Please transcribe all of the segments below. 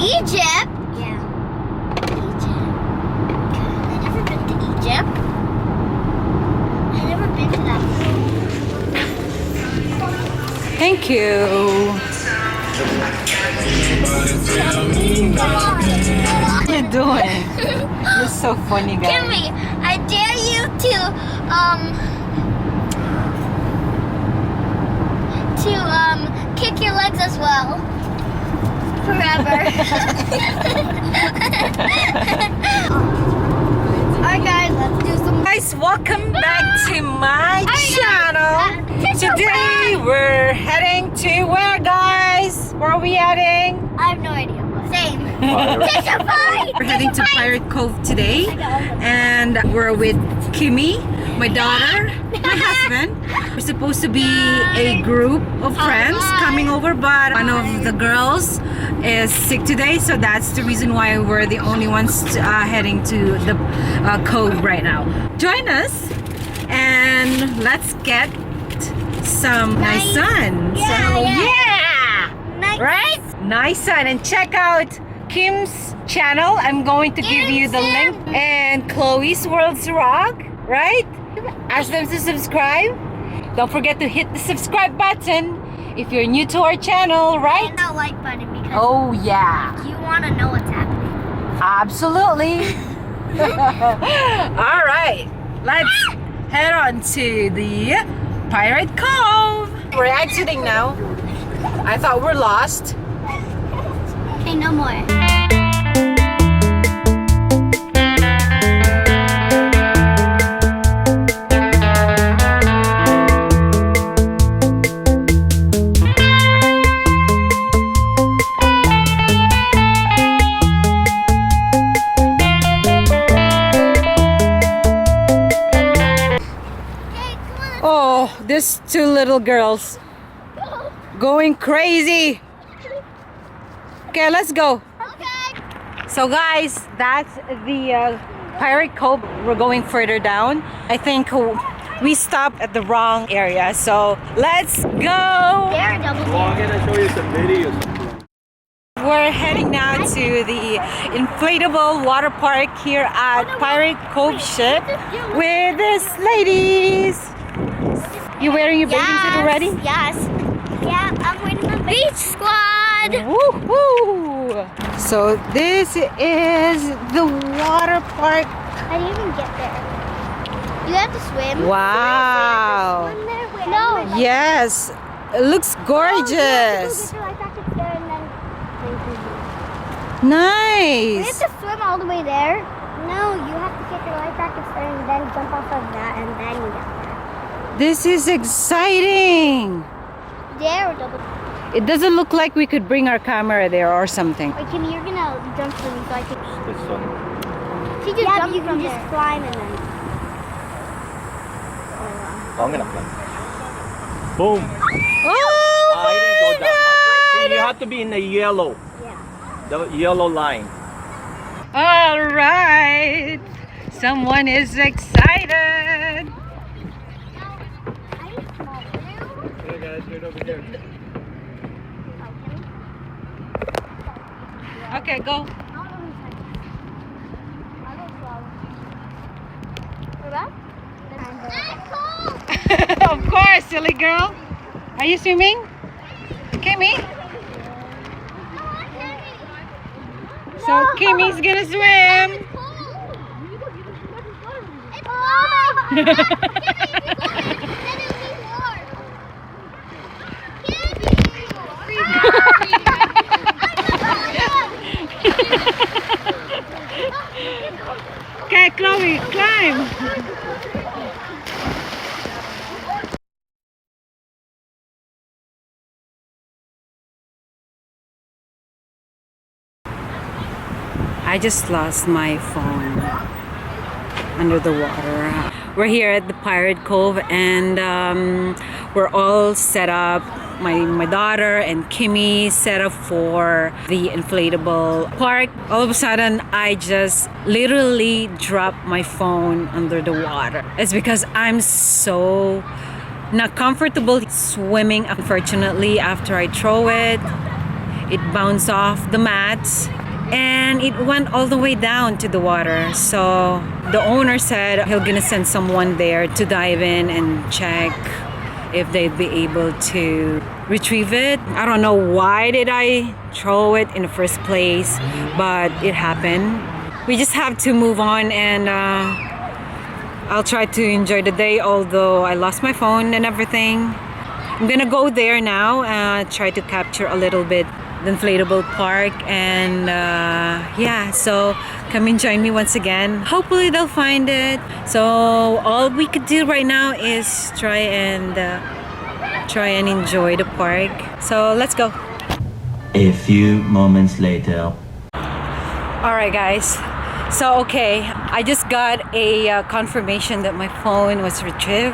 Egypt? Yeah. Egypt. I've never been to Egypt. I've never been to that place. Thank you. What are you doing? You're so funny, guys. Kimmy, I dare you to kick your legs as well. Forever. Alright guys, let's do some. Guys, welcome back to my channel. Today we're heading to where, guys? Where are we heading? I have no idea. Same. Take a bite! We're heading to Pirate Cove today, and we're with Kimmy, my daughter, my husband. We're supposed to be a group of friends coming over, but one of the girls is sick today, so that's the reason why we're the only ones heading to the Cove right now. Join us and let's get some nice sun. Yeah! Nice. Right? Nice sun. And check out Kim's channel. I'm going to give you the link. And Chloe's World's Rock, right? Ask them to subscribe. Don't forget to hit the subscribe button if you're new to our channel, right? And that like button because Oh yeah. you want to know what's happening. Absolutely. All right. Let's head on to the Pirate Cove. We're exiting now. I thought we're lost. Okay, no more. Oh, these two little girls going crazy. Okay, let's go. Okay. So guys, that's the Pirate Cove. We're going further down. I think we stopped at the wrong area, so let's go. There, double I'm gonna show you some videos. We're heading now to the inflatable water park here at Pirate Cove ship with these ladies. You wearing your bathing suit already? Yes. Yeah, I'm waiting on Beach Squad. Woohoo! So this is the water park. I didn't even get there. You have to swim. Wow! Swim there? Wait, no. Yes, it looks gorgeous. We have Nice. to swim all the way there. No, you have to get your life jackets there and then jump off of that and then you get there. This is exciting. There or double. It doesn't look like we could bring our camera there or something. Wait, Kimmy, you're gonna jump for me so I can. This one. She just jump you can just climb and then. I'm gonna play. Boom. Oh I didn't go my that much. God! You have to be in the yellow. Yeah. The yellow line. All right. Someone is excited. Hey guys, right over here. Okay, go. Of course, silly girl. Are you swimming? Kimmy? So Kimmy's gonna swim. Okay, Chloe, climb. I just lost my phone under the water. We're here at the Pirate Cove and we're all set up. My daughter and Kimmy set up for the inflatable park. All of a sudden, I just literally dropped my phone under the water. It's because I'm so not comfortable swimming. Unfortunately, after I throw it, it bounced off the mats and it went all the way down to the water. So the owner said he'll gonna send someone there to dive in and check if they'd be able to retrieve it. I don't know why did I throw it in the first place, but it happened. We just have to move on, and I'll try to enjoy the day, although I lost my phone and everything. I'm gonna go there now, try to capture a little bit the inflatable park, and yeah, so come and join me once again. Hopefully they'll find it. So all we could do right now is try and enjoy the park. So let's go. A few moments later. All right, guys. So, okay, I just got a confirmation that my phone was retrieved.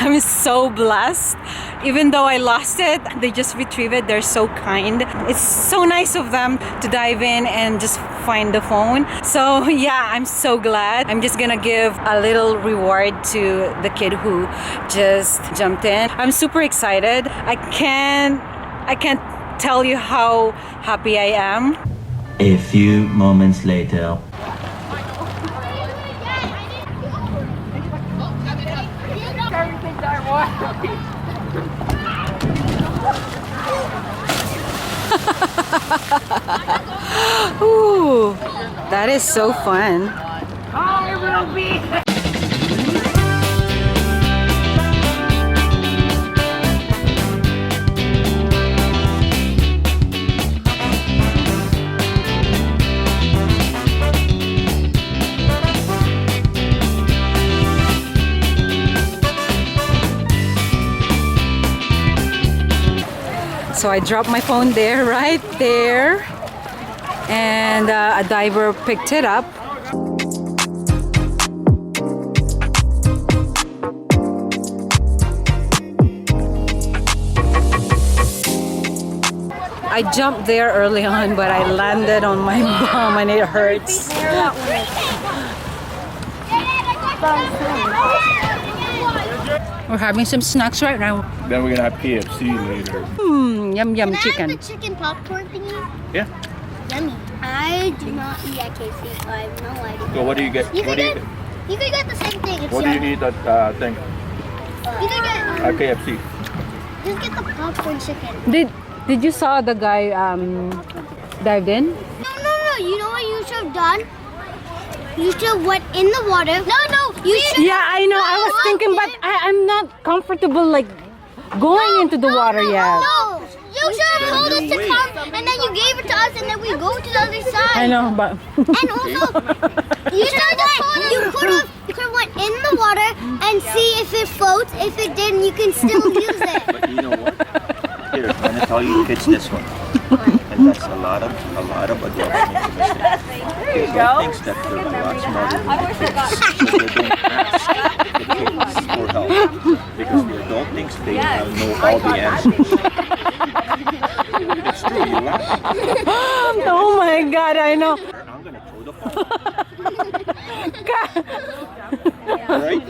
I'm so blessed. Even though I lost it, they just retrieved it. They're so kind. It's so nice of them to dive in and just find the phone. So, yeah, I'm so glad. I'm just gonna give a little reward to the kid who just jumped in. I'm super excited. I can't tell you how happy I am. A few moments later. Ooh, that is so fun. So I dropped my phone there, right there, and a diver picked it up. I jumped there early on, but I landed on my bum and it hurts. We're having some snacks right now. Then we're gonna have KFC later. Yum yum Can I chicken. have the chicken popcorn thingy? Yeah. Yummy. I do not eat at KFC, so I have no idea. So what do you get? You What could do get, you could get the same thing. It's What do you yummy. eat at thing? You could get, KFC. just get the popcorn chicken. Did you saw the guy dived in? No. You know what you should have done? You should have went in the water. No. You should. Yeah, I know. I was thinking, but I'm not comfortable like going into the water yet. No. You should have told us to come, and then you gave it to us, and then we go to the other side. I know, but And also, you should have. You could have went in the water and see if it floats. If it didn't, you can still use it. But you know what? Here, I'm gonna tell you kids this one. And that's a lot of adults make a mistake. They don't think that they're a lot smarter than the kids. So they don't ask the kids for help. Because the adult thinks they know all the answers. It's true, you laugh. oh my God, I know. I'm gonna throw the phone. Right?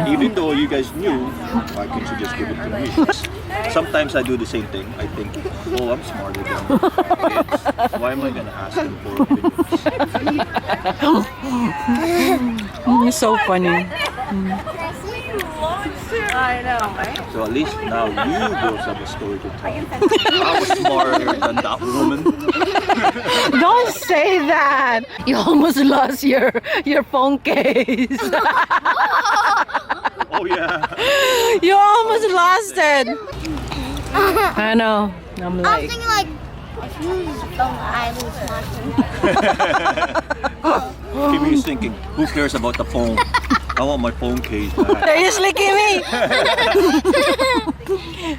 Even though you guys knew, why can't you just give it to me? Sometimes I do the same thing. I think, oh, I'm smarter than kids. Why am I gonna ask them for opinions? It's so funny. I know, right? So at least now you girls have a story to tell. I was smarter than that woman. Don't say that. You almost lost your phone case. Oh yeah. You almost lost it. I know. I'm I was like, thinking like, if you lose your phone, I lose my phone. Kimmy is thinking, who cares about the phone? I want my phone case back. Seriously, Kimmy?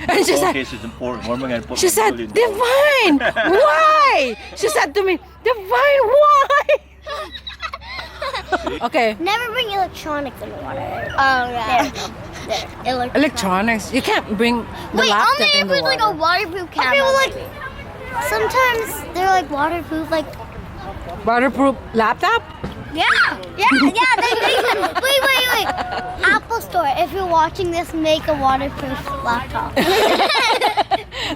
And she Phone said, case is important. Where am I going to put she my said, $1 million? Devine, why? She said to me, Devine, why? Okay. Never bring electronics in the water. Oh yeah. There. Electronics. You can't bring the Wait, laptop only in if the it's like a water. waterproof camera. Okay, well, like sometimes they're like waterproof, like Waterproof laptop? yeah. They make them. Wait. Apple Store. If you're watching this, make a waterproof laptop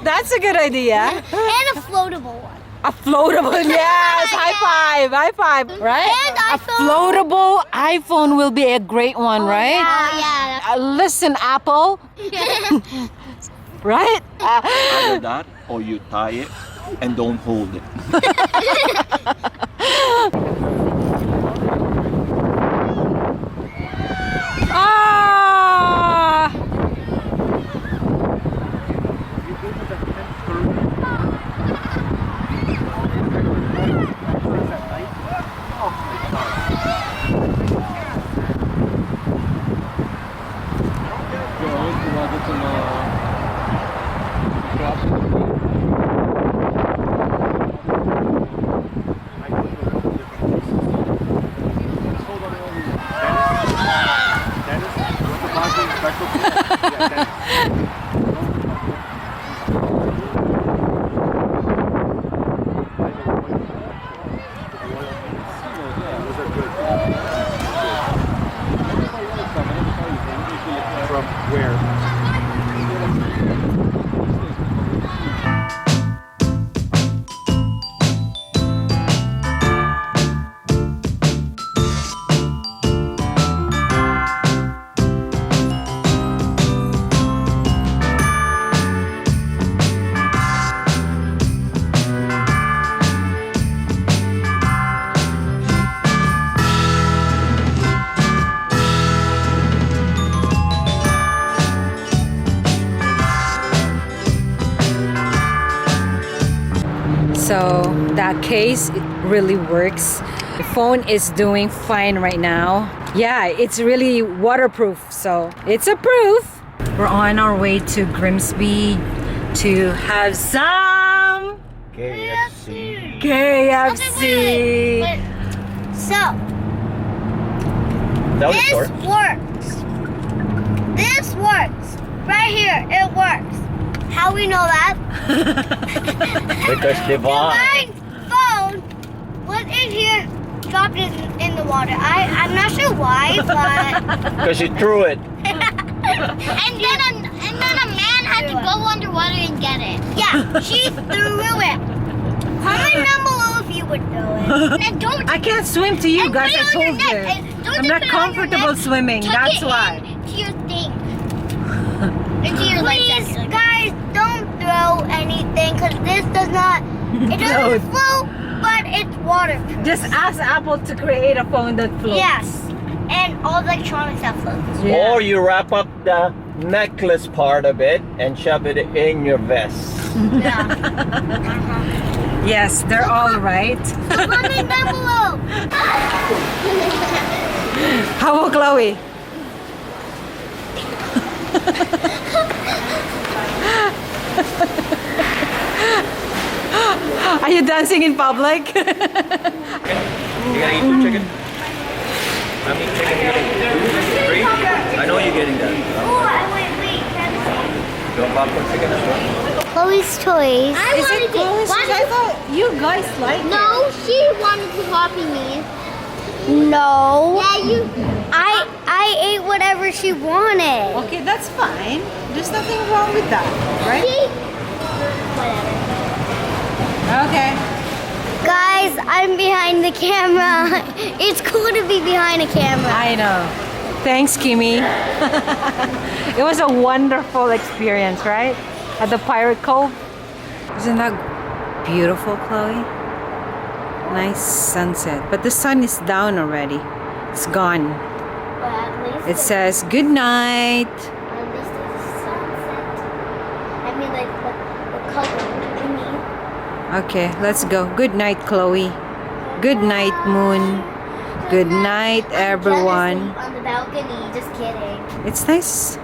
That's a good idea. and a floatable one. A floatable, yes. High five, right? And A iPhone. floatable iPhone will be a great one, right? Yeah. Listen, Apple, right? Either that or you tie it and don't hold it. Ah! From where? So that case it really works. The phone is doing fine right now. Yeah, it's really waterproof, so it's a proof. We're on our way to Grimsby to have some KFC. KFC. Wait. So That was this short. works. This works. Right here, it works. How we know that? Because Devine. My phone was in here, dropped it in the water. I'm not sure why, but Because you threw it. and then a man had to go underwater and get it. Yeah, she threw it. Comment down below if you would do it. And don't I can't swim to you and guys, put I it on your told neck. you. And don't I'm just not put it on your comfortable neck. swimming, Tuck that's it why. into your thing. Into your legs. Guys, don't throw anything because this does not. It doesn't float, but it's waterproof. Just ask Apple to create a phone that floats. Yes, and all the electronics that floats. Yeah. Or you wrap up the necklace part of it and shove it in your vest. Yeah. Yes, they're all right. Comment down below. How about Chloe? Are you dancing in public? You gonna eat two chicken? How many chicken you gonna eat? 3? I know you're getting that. Oh, wait. You want popcorn chicken as well? Chloe's toys. I Is it Chloe's? I thought you guys like it. No, she wanted to copy me. No. Yeah, you. I ate whatever she wanted. Okay, that's fine. There's nothing wrong with that, right? Whatever. Okay. Guys, I'm behind the camera. It's cool to be behind a camera. I know. Thanks, Kimmy. It was a wonderful experience, right? At the Pirate Cove. Isn't that beautiful, Chloe? Nice sunset. But the sun is down already. It's gone. But at least It says good night. at least it's sunset. I mean, like the color. I mean, Okay, let's go. Good night, Chloe. Good night, Moon. Good night, everyone. On the balcony, just kidding. It's nice.